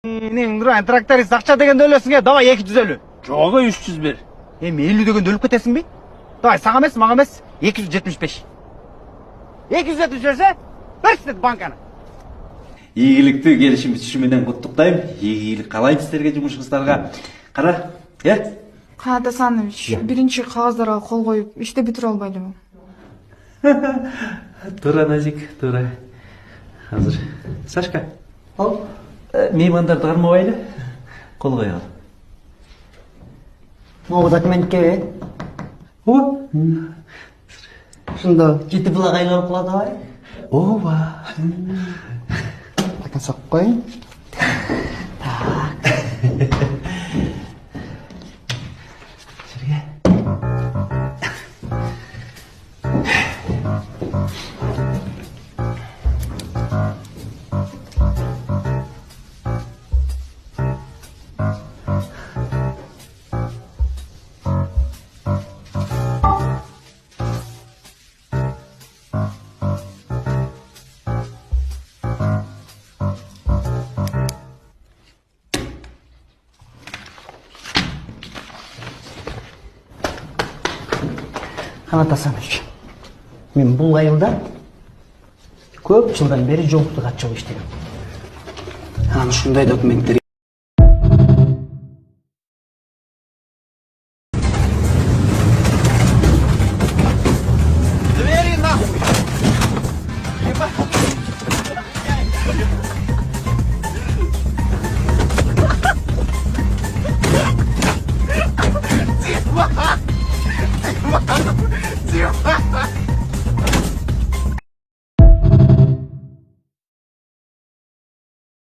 Нен турайын, тракторист акча дегенде өлөсүң, давай 250. Жогу 300 бер. Эми 50 дегенде өлүп кетесиң бе? Давай, сага эмес, мага эмес, 275. 270 берсе, берсин банканы. Ийгиликтүү келишим түшү менен куттуктайм. Ийгилик каалайм силерге, жумушуңуздарга. Кара, Канат Асанович, биринчи кагаздарга кол коюп, ишти бүтүрө албайлыбы? Туура, Назик, туура. Азыр. Сашка, ал меймандарды кармабайлы. Кол коелу. Могу документке Ооба. ушундо жети булак айланып калат абай. Ооба. Акын сокуп коеюн. Канат Асанович, мен бул айылда көп жылдан бери жоңуктук катчылык иштегем. Анан ушундай документтер